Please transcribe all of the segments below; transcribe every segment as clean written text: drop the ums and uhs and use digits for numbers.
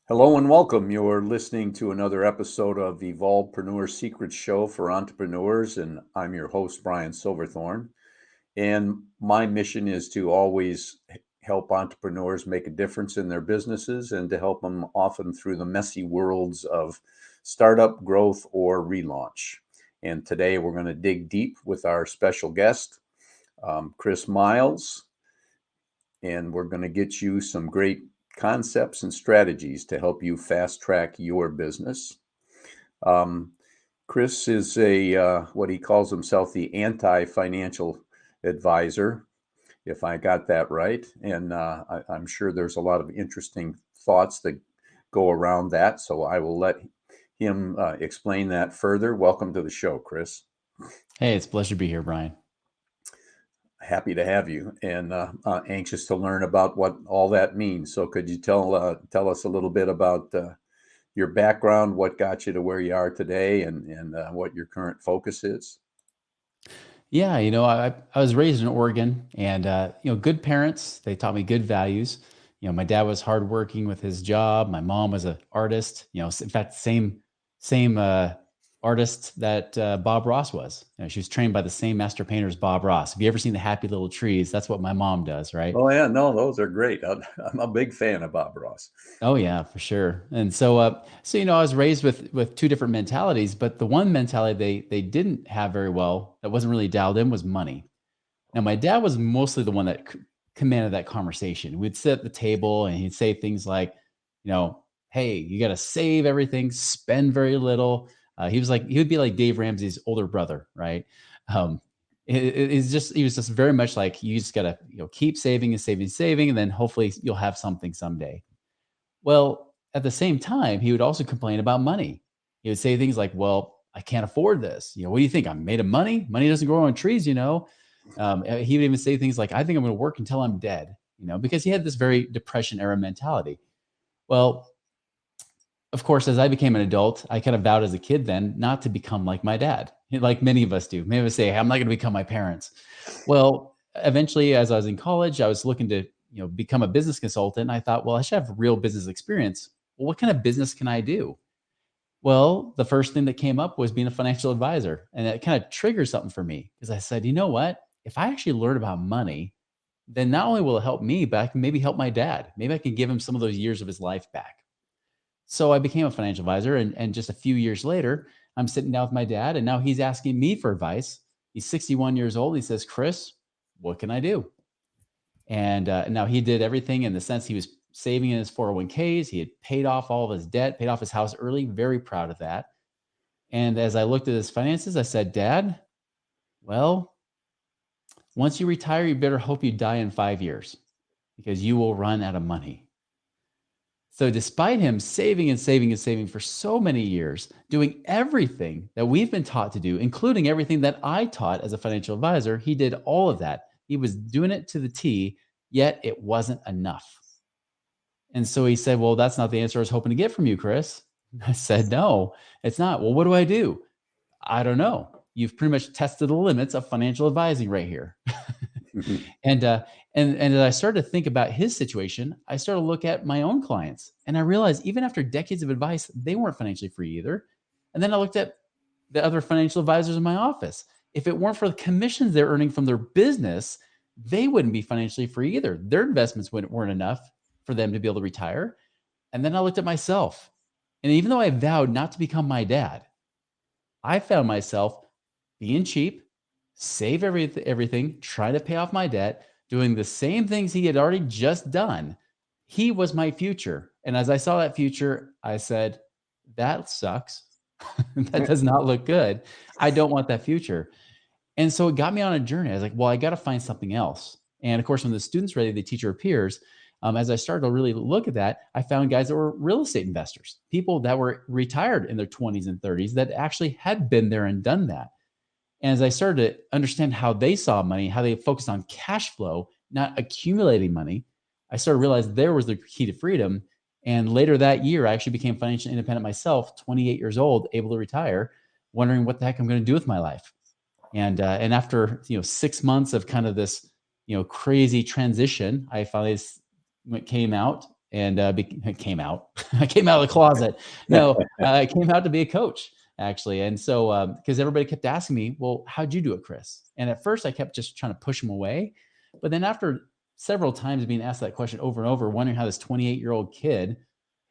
Hello and welcome. You're listening to another episode of Evolvepreneur Secrets Show for entrepreneurs, and I'm your host, Brian Silverthorne. And my mission is to always help entrepreneurs make a difference in their businesses and to help them often through the messy worlds of startup, growth, or relaunch. And today we're going to dig deep with our special guest, Chris Miles, and we're going to get you some great concepts and strategies to help you fast track your business. Um, Chris is what he calls himself the anti-financial advisor, if I got that right. And I'm sure there's a lot of interesting thoughts that go around that. So I will let him explain that further. Welcome to the show, Chris. Hey, it's a pleasure to be here, Brian. Happy to have you, and anxious to learn about what all that means. So, could you tell us a little bit about your background, what got you to where you are today, and what your current focus is? Yeah, I was raised in Oregon, and good parents. They taught me good values. My dad was hardworking with his job. My mom was an artist. In fact, same artist that Bob Ross was. She was trained by the same master painter as Bob Ross. Have you ever seen the Happy Little Trees? That's what my mom does, right? Oh yeah, no, those are great. I'm a big fan of Bob Ross. Oh yeah, for sure. And so I was raised with two different mentalities, but the one mentality they didn't have very well that wasn't really dialed in was money. Now, my dad was mostly the one that commanded that conversation. We'd sit at the table and he'd say things like, hey, you got to save everything, spend very little. He would be like Dave Ramsey's older brother, right? Um, he was just very much like, you just got to, keep saving and saving, saving, and then hopefully you'll have something someday. Well, at the same time, he would also complain about money. He would say things like, well, I can't afford this. What do you think? I'm made of money. Money doesn't grow on trees. He would even say things like, I think I'm going to work until I'm dead, because he had this very depression era mentality. Well, of course, as I became an adult, I kind of vowed as a kid then not to become like my dad, like many of us do. Many of us say, hey, I'm not going to become my parents. Well, eventually, as I was in college, I was looking to, become a business consultant. I thought, well, I should have real business experience. Well, what kind of business can I do? Well, the first thing that came up was being a financial advisor. And that kind of triggered something for me because I said, you know what? If I actually learn about money, then not only will it help me, but I can maybe help my dad. Maybe I can give him some of those years of his life back. So I became a financial advisor. And just a few years later, I'm sitting down with my dad, and now he's asking me for advice. He's 61 years old. He says, Chris, what can I do? And now he did everything in the sense he was saving in his 401ks. He had paid off all of his debt, paid off his house early. Very proud of that. And as I looked at his finances, I said, Dad, well, once you retire, you better hope you die in 5 years because you will run out of money. So despite him saving and saving and saving for so many years, doing everything that we've been taught to do, including everything that I taught as a financial advisor, he did all of that. He was doing it to the T, yet it wasn't enough. And so he said, well, that's not the answer I was hoping to get from you, Chris. I said, no, it's not. Well, what do I do? I don't know. You've pretty much tested the limits of financial advising right here. And as I started to think about his situation, I started to look at my own clients, and I realized even after decades of advice, they weren't financially free either. And then I looked at the other financial advisors in my office. If it weren't for the commissions they're earning from their business, they wouldn't be financially free either. Their investments weren't enough for them to be able to retire. And then I looked at myself, and even though I vowed not to become my dad, I found myself being cheap, save everything, trying to pay off my debt, doing the same things he had already just done. He was my future. And as I saw that future, I said, that sucks. That does not look good. I don't want that future. And so it got me on a journey. I was like, well, I got to find something else. And of course, when the student's ready, the teacher appears. As I started to really look at that, I found guys that were real estate investors, people that were retired in their 20s and 30s that actually had been there and done that. And as I started to understand how they saw money, how they focused on cash flow, not accumulating money, I started to realize there was the key to freedom. And later that year, I actually became financially independent myself, 28 years old, able to retire, wondering what the heck I'm going to do with my life. And after 6 months of kind of this crazy transition, I finally came out and came out. I came out of the closet. No, I came out to be a coach actually. And so, because everybody kept asking me, well, how'd you do it, Chris? And at first I kept just trying to push them away. But then after several times being asked that question over and over, wondering how this 28-year-old kid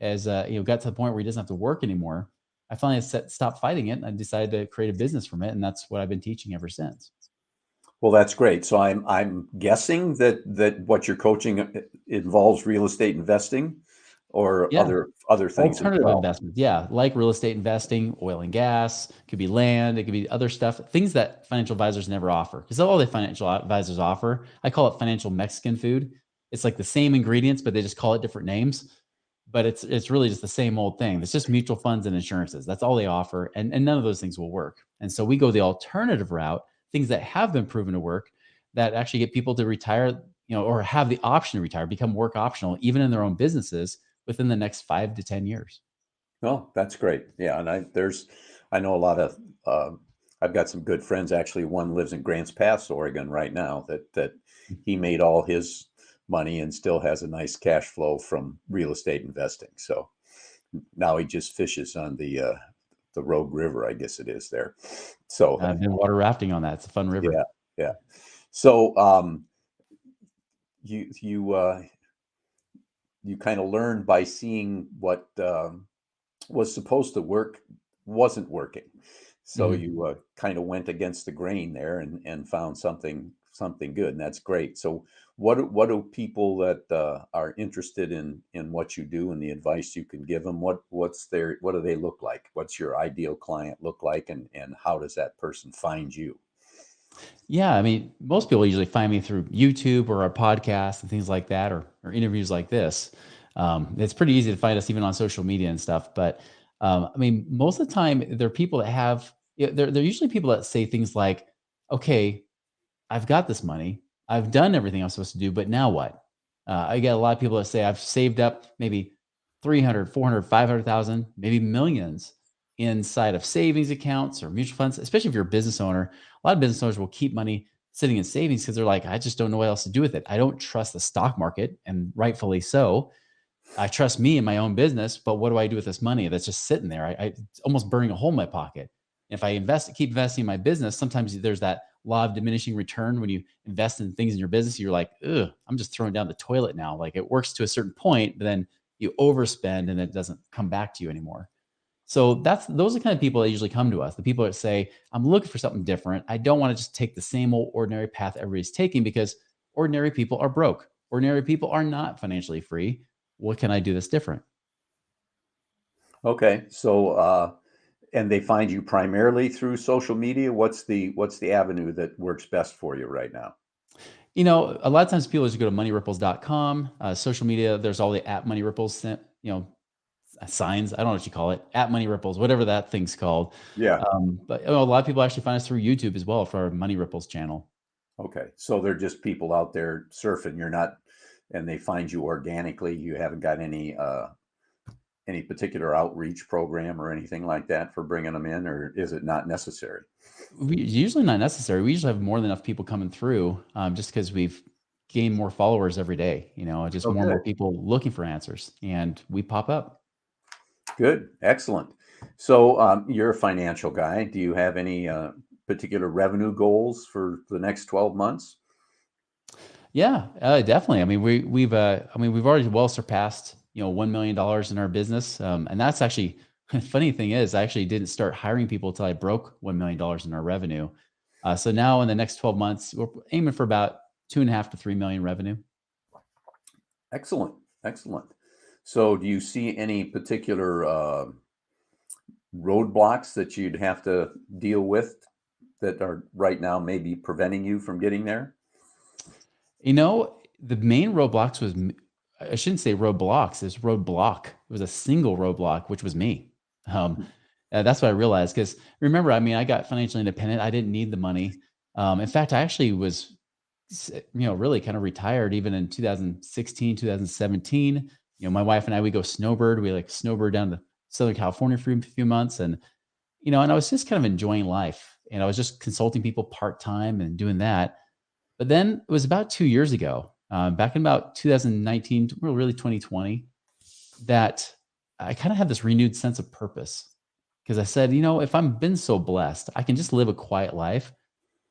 has, got to the point where he doesn't have to work anymore, I finally stopped fighting it. And I decided to create a business from it. And that's what I've been teaching ever since. Well, that's great. So I'm guessing that what you're coaching involves real estate investing or Yeah. other things as Alternative well. investments. Yeah. Like real estate investing, oil and gas, could be land, it could be other stuff, things that financial advisors never offer. Because all the financial advisors offer, I call it financial Mexican food. It's like the same ingredients, but they just call it different names. But it's really just the same old thing. It's just mutual funds and insurances. That's all they offer. And none of those things will work. And so we go the alternative route, things that have been proven to work that actually get people to retire, or have the option to retire, become work optional, even in their own businesses within the next 5 to 10 years. Oh, that's great. Yeah, and I know a lot of I've got some good friends actually. One lives in Grants Pass, Oregon right now that he made all his money and still has a nice cash flow from real estate investing. So now he just fishes on the Rogue River, I guess it is there. So I've been water rafting on that. It's a fun river. yeah, yeah. So you you kind of learn by seeing what was supposed to work wasn't working. So Mhm. you kind of went against the grain there and found something good, and that's great. So what do people that are interested in what you do and the advice you can give them? What do they look like? What's your ideal client look like, and how does that person find you? Yeah, I mean, most people usually find me through YouTube or our podcast and things like that, or interviews like this. It's pretty easy to find us even on social media and stuff. But I mean, most of the time, they're people that have. They're usually people that say things like, "Okay, I've got this money. I've done everything I'm supposed to do, but now what?" I get a lot of people that say, I've saved up maybe 300, 400, 500,000, maybe millions inside of savings accounts or mutual funds, especially if you're a business owner. A lot of business owners will keep money sitting in savings because they're like, I just don't know what else to do with it. I don't trust the stock market, and rightfully so. I trust me in my own business, but what do I do with this money that's just sitting there? It's almost burning a hole in my pocket. If I keep investing in my business, sometimes there's that law of diminishing return. When you invest in things in your business, you're like, ugh, I'm just throwing down the toilet now. Like, it works to a certain point, but then you overspend and it doesn't come back to you anymore. So those are the kind of people that usually come to us. The people that say, I'm looking for something different. I don't want to just take the same old ordinary path everybody's taking, because ordinary people are broke. Ordinary people are not financially free. What can I do that's different? Okay, so and they find you primarily through social media. What's the avenue that works best for you right now? A lot of times people just go to moneyripples.com, social media. There's all the at Money Ripples, signs. I don't know what you call it, at Money Ripples, whatever that thing's called. Yeah. But a lot of people actually find us through YouTube as well for our Money Ripples channel. Okay. So they're just people out there surfing. You're not, and they find you organically. You haven't got any particular outreach program or anything like that for bringing them in, or is it not necessary? Usually not necessary. We usually have more than enough people coming through, just because we've gained more followers every day. Just Oh, more and more good. people looking for answers, and we pop up. Good. Excellent. So you're a financial guy. Do you have any particular revenue goals for the next 12 months? Yeah, definitely. I mean, we've already well surpassed, $1 million in our business, and that's actually funny thing is, I actually didn't start hiring people until I broke $1 million in our revenue. So now in the next 12 months, we're aiming for about 2.5 to 3 million revenue. Excellent. Excellent. So do you see any particular roadblocks that you'd have to deal with that are right now maybe preventing you from getting there? The main roadblocks was, I shouldn't say roadblocks, it's roadblock. It was a single roadblock, which was me. Um, that's what I realized. Because remember, I mean, I got financially independent. I didn't need the money. In fact, I actually was, really kind of retired even in 2016, 2017. My wife and I, we go snowbird. We like snowbird down to Southern California for a few months. And I was just kind of enjoying life. And I was just consulting people part time and doing that. But then it was about 2 years ago, back in about 2019, well, really 2020. that I kind of had this renewed sense of purpose because I said, if I'm been so blessed, I can just live a quiet life,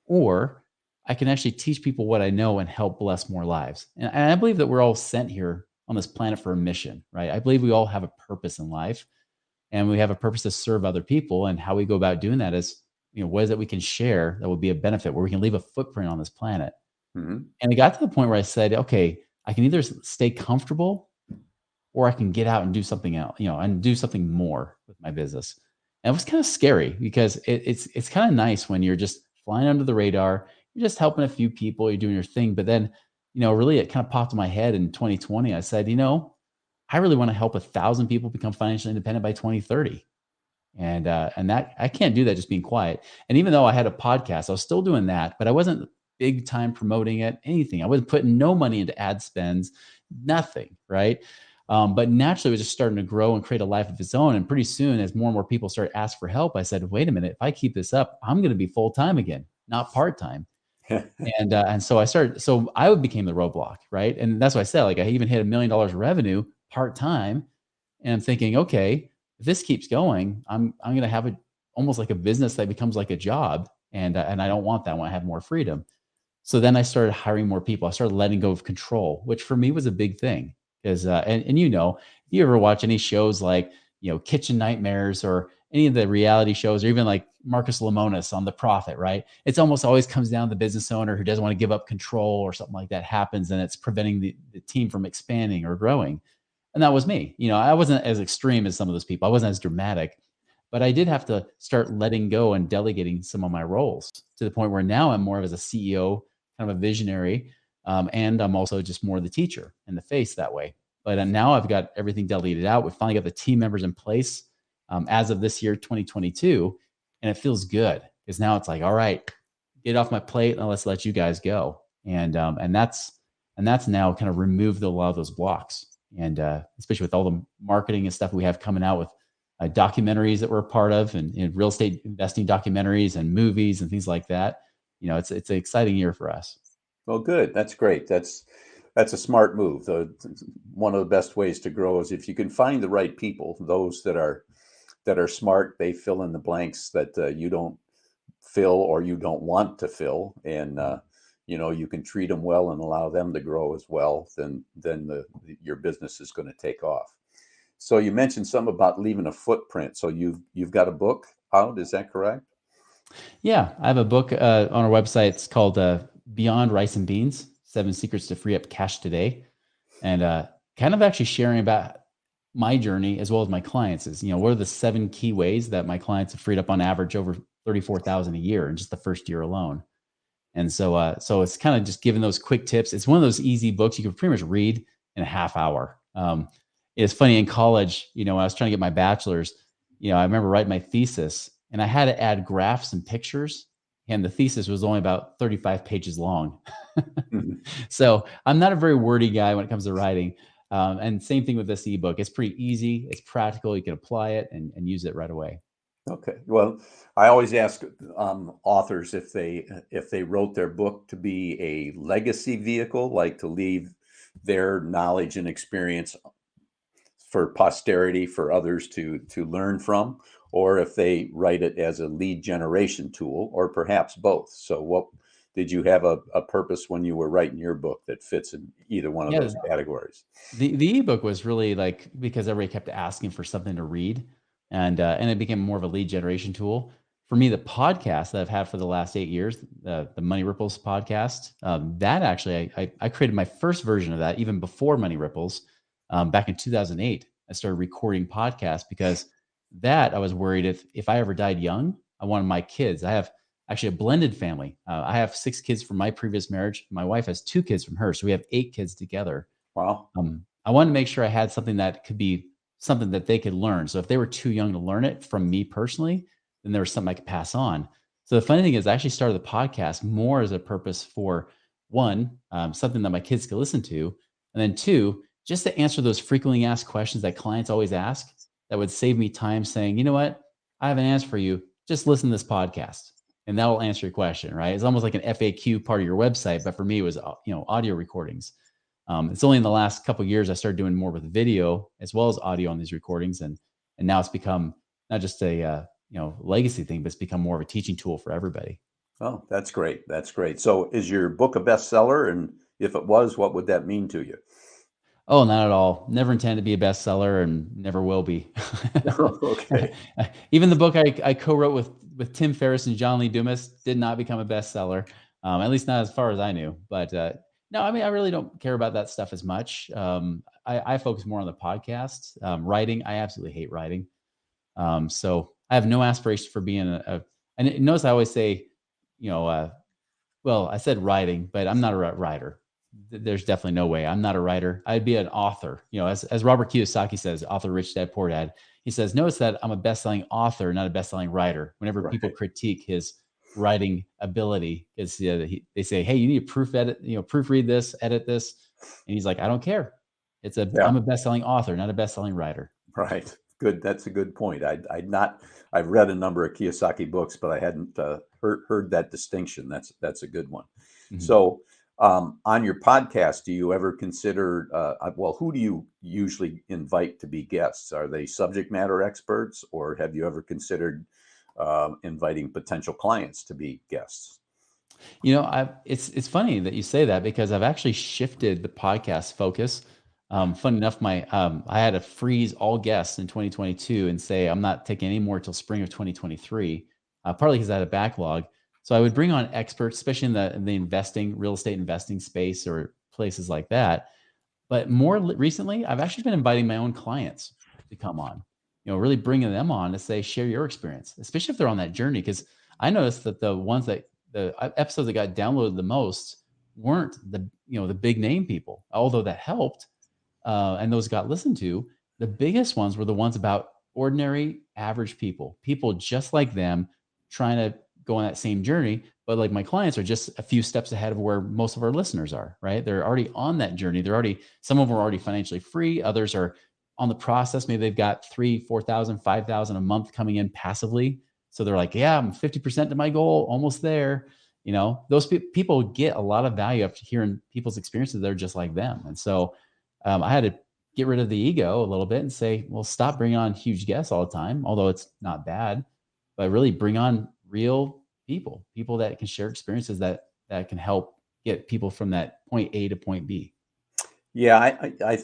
or I can actually teach people what I know and help bless more lives. And I believe that we're all sent here on this planet for a mission, right? I believe we all have a purpose in life, and we have a purpose to serve other people. And how we go about doing that is, what is it we can share that will be a benefit, where we can leave a footprint on this planet. Mhm. And it got to the point where I said, okay, I can either stay comfortable, or I can get out and do something else, and do something more with my business. And it was kind of scary because it's kind of nice when you're just flying under the radar, you're just helping a few people, you're doing your thing. But then, really it kind of popped in my head in 2020. I said, I really want to help 1,000 people become financially independent by 2030. And that I can't do that just being quiet. And even though I had a podcast, I was still doing that, but I wasn't big time promoting it, anything. I wasn't putting no money into ad spends, nothing, right? But naturally, it was just starting to grow and create a life of its own. And pretty soon, as more and more people started asking for help, I said, "Wait a minute! If I keep this up, I'm going to be full time again, not part time." And so I started. So I became the roadblock, right? And that's what I said. Like I even hit $1 million revenue part time, and I'm thinking, okay, if this keeps going, I'm going to have almost like a business that becomes like a job, and I don't want that. I want to have more freedom. So then I started hiring more people. I started letting go of control, which for me was a big thing. Because and if you ever watch any shows like Kitchen Nightmares or any of the reality shows, or even like Marcus Lemonis on The Profit, right? It's almost always comes down to the business owner who doesn't want to give up control, or something like that happens, and it's preventing the team from expanding or growing. And that was me. I wasn't as extreme as some of those people. I wasn't as dramatic, but I did have to start letting go and delegating some of my roles, to the point where now I'm more of as a CEO, kind of a visionary, and I'm also just more the teacher and the face that way. But now I've got everything delegated out. We finally got the team members in place as of this year, 2022, and it feels good because now it's like, all right, get off my plate and let's let you guys go. And that's now kind of removed a lot of those blocks, and especially with all the marketing and stuff we have coming out with documentaries that we're a part of, and real estate investing documentaries and movies and things like that. It's an exciting year for us. Well, good. That's great. That's a smart move. One of the best ways to grow is if you can find the right people, those that are smart. They fill in the blanks that you don't fill or you don't want to fill, and you can treat them well and allow them to grow as well. Then your business is going to take off. So you mentioned something about leaving a footprint. So you've got a book out, is that correct? Yeah, I have a book on our website. It's called Beyond Rice and Beans: 7 Secrets to Free Up Cash Today, and kind of actually sharing about my journey as well as my clients. Is what are the 7 key ways that my clients have freed up on average over 34,000 a year in just the first year alone. And so it's kind of just giving those quick tips. It's one of those easy books you can pretty much read in a half hour. It's funny, in college, when I was trying to get my bachelor's, I remember writing my thesis, and I had to add graphs and pictures, and the thesis was only about 35 pages long. Mhm. So I'm not a very wordy guy when it comes to writing. And same thing with this ebook. It's pretty easy. It's practical. You can apply it and use it right away. Okay. Well, I always ask authors if they wrote their book to be a legacy vehicle, like to leave their knowledge and experience for posterity for others to learn from, or if they write it as a lead generation tool, or perhaps both. So, what did you have a purpose when you were writing your book that fits in either one of Yeah, those categories? the ebook was really like because everybody kept asking for something to read, and it became more of a lead generation tool. For me, the podcast that I've had for the last 8 years, the Money Ripples podcast, that actually I created my first version of that even before Money Ripples, back in 2008. I started recording podcasts because that I was worried if I ever died young, I wanted my kids. I have actually a blended family. I have 6 kids from my previous marriage. My wife has 2 kids from her, so we have 8 kids together. Wow. I wanted to make sure I had something that could be something that they could learn. So if they were too young to learn it from me personally, then there was something I could pass on. So the funny thing is, I actually started the podcast more as a purpose for one, something that my kids could listen to, and then two, just to answer those frequently asked questions that clients always ask. That would save me time saying, you know what, I have an answer for you. Just listen to this podcast, and that will answer your question. Right? It's almost like an FAQ part of your website, but for me, it was audio recordings. It's only in the last couple of years I started doing more with video as well as audio on these recordings, and now it's become not just a legacy thing, but it's become more of a teaching tool for everybody. Oh, that's great. That's great. So is your book a bestseller? And if it was, what would that mean to you? Oh, not at all. Never intended to be a bestseller and never will be. Okay. Even the book I co-wrote with Tim Ferriss and John Lee Dumas did not become a bestseller, at least not as far as I knew. But no, I mean, I really don't care about that stuff as much. I focus more on the podcast. Writing, I absolutely hate writing. So I have no aspiration for being and notice I always say, you know, well, I said writing, but I'm not a writer. There's definitely no way. I'm not a writer. I'd be an author. As Robert Kiyosaki says, author Rich Dad Poor Dad. He says, notice that I'm a best-selling author, not a best-selling writer. Whenever people Right. critique his writing ability, because they say, hey, you need to proofread this, edit this, and he's like, I don't care. Yeah. I'm a best-selling author, not a best-selling writer. Right. Good. That's a good point. I've read a number of Kiyosaki books, but I hadn't heard that distinction. That's a good one. Mhm. So, on your podcast, do you ever consider, well, who do you usually invite to be guests? Are they subject matter experts, or have you ever considered inviting potential clients to be guests? It's funny that you say that because I've actually shifted the podcast focus. Fun enough, I had to freeze all guests in 2022 and say I'm not taking any more till spring of 2023, partly because I had a backlog. So I would bring on experts, especially in the investing, real estate investing space or places like that. But more recently, I've actually been inviting my own clients to come on, really bringing them on to say, share your experience, especially if they're on that journey. Because I noticed that the episodes that got downloaded the most weren't the big name people, although that helped, and those got listened to. The biggest ones were the ones about ordinary, average people just like them, trying to go on that same journey. But like my clients are just a few steps ahead of where most of our listeners are, right? They're already on that journey. Some of them are already financially free. Others are on the process. Maybe they've got 3, 4,000, 5,000 a month coming in passively. So they're like, yeah, I'm 50% to my goal, almost there. Those people get a lot of value after hearing people's experiences. They're just like them. And so I had to get rid of the ego a little bit and say, well, stop bringing on huge guests all the time, although it's not bad, but really bring on real people that can share experiences that can help get people from that point A to point B. Yeah,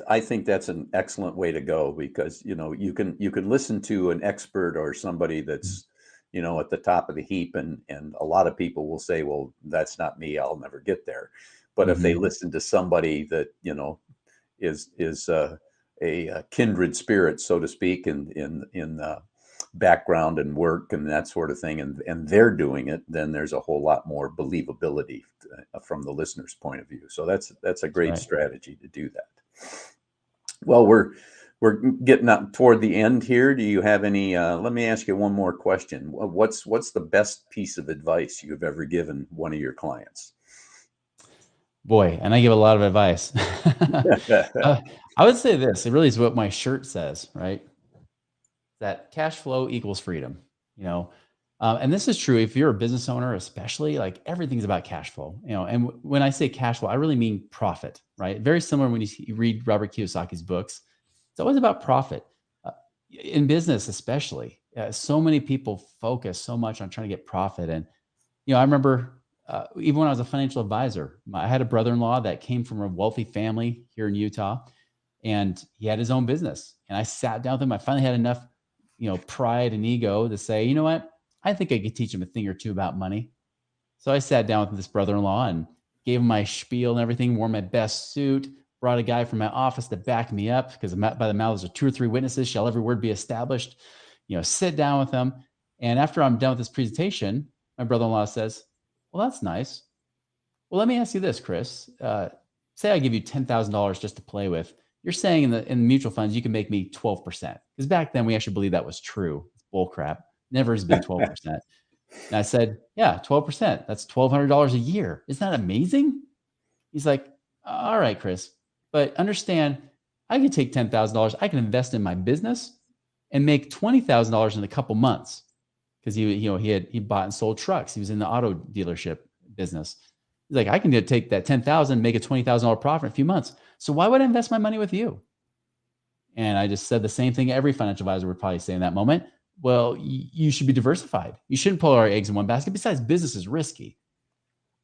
I think that's an excellent way to go because you can listen to an expert or somebody Mhm. that's at the top of the heap, and a lot of people will say, well, that's not me, I'll never get there. But if they Mhm. listen to somebody that is a kindred spirit, so to speak, in background and work and that sort of thing, and they're doing it, then there's a whole lot more believability from the listener's point of view. So that's a That's great right. strategy to do that. Well, we're getting up toward the end here. Do you have any? Let me ask you one more question. What's the best piece of advice you've ever given one of your clients? Boy, and I give a lot of advice. uh, I would say this, it really is what my shirt says, right? That cash flow equals freedom, you know? And this is true if you're a business owner, especially like everything's about cash flow, and when I say cash flow, I really mean profit, right? Very similar when you read Robert Kiyosaki's books. It's always about profit. Uh, in business, especially, so many people focus so much on trying to get profit. And, I remember even when I was a financial advisor, I had a brother-in-law that came from a wealthy family here in Utah, and he had his own business. And I sat down with him. I finally had enough, pride and ego to say, you know what? I think I could teach him a thing or two about money. So I sat down with this brother-in-law and gave him my spiel and everything, wore my best suit, brought a guy from my office to back me up because by the mouths of 2 or 3 witnesses shall every word be established. Sit down with him. And after I'm done with this presentation, my brother-in-law says, well, that's nice. Well, let me ask you this, Chris. Say I give you $10,000 just to play with. You're saying in the mutual funds you can make me 12%, because back then we actually believed that was true. It's bull crap. Never has been 12%. And I said, yeah, 12%. That's $1,200 a year. Isn't that amazing? He's like, all right, Chris, but understand, I can take $10,000. I can invest in my business and make $20,000 in a couple months, because he bought and sold trucks. He was in the auto dealership business. He's like, I can take that 10,000, make a $20,000 profit in a few months. So why would I invest my money with you? And I just said the same thing every financial advisor would probably say in that moment. Well, you should be diversified. You shouldn't put all our eggs in one basket. Besides, business is risky.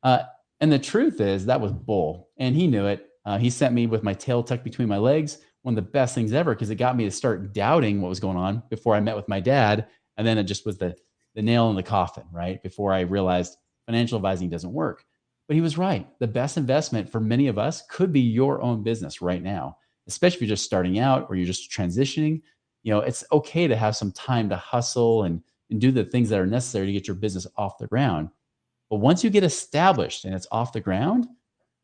Uh, and the truth is that was bull. And he knew it. He sent me with my tail tucked between my legs. One of the best things ever, because it got me to start doubting what was going on before I met with my dad. And then it just was the nail in the coffin, right? Before I realized financial advising doesn't work. But he was right. The best investment for many of us could be your own business right now, especially if you're just starting out or you're just transitioning. It's okay to have some time to hustle and do the things that are necessary to get your business off the ground. But once you get established and it's off the ground,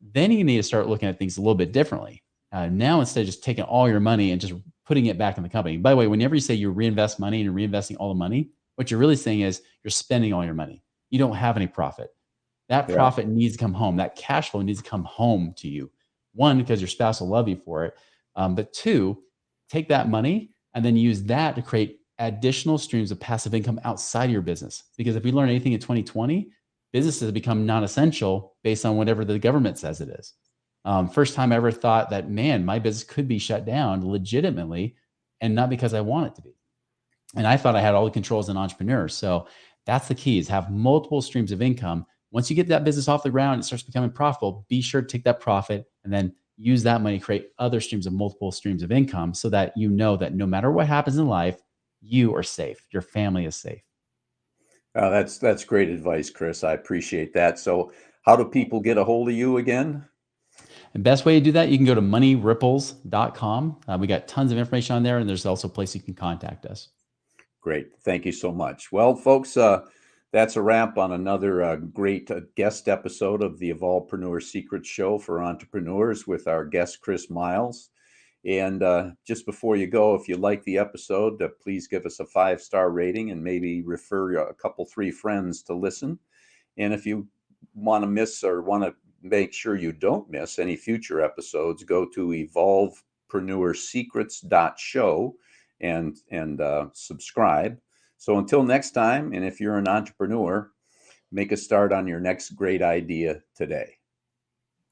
then you need to start looking at things a little bit differently. Now, instead of just taking all your money and just putting it back in the company. By the way, whenever you say you reinvest money and you're reinvesting all the money, what you're really saying is you're spending all your money. You don't have any profit. That Yeah. profit needs to come home. That cash flow needs to come home to you. One, because your spouse will love you for it. But two, take that money and then use that to create additional streams of passive income outside of your business. Because if we learn anything in 2020, businesses have become non-essential based on whatever the government says it is. First time I ever thought that, man, my business could be shut down legitimately and not because I want it to be. And I thought I had all the control as an entrepreneur. So that's the key, is have multiple streams of income. Once you get that business off the ground, it starts becoming profitable, be sure to take that profit and then use that money to create other streams of multiple streams of income so that you know that no matter what happens in life, you are safe. Your family is safe. That's great advice, Chris. I appreciate that. So, how do people get a hold of you again? And best way to do that, you can go to moneyripples.com. We got tons of information on there, and there's also a place you can contact us. Great. Thank you so much. Well, folks, that's a wrap on another great guest episode of the Evolvepreneur Secrets Show for entrepreneurs with our guest, Chris Miles. And just before you go, if you like the episode, please give us a 5-star rating and maybe refer a couple, 3 friends to listen. And if you want to miss or want to make sure you don't miss any future episodes, go to evolvepreneursecrets.show and subscribe. So until next time, and if you're an entrepreneur, make a start on your next great idea today.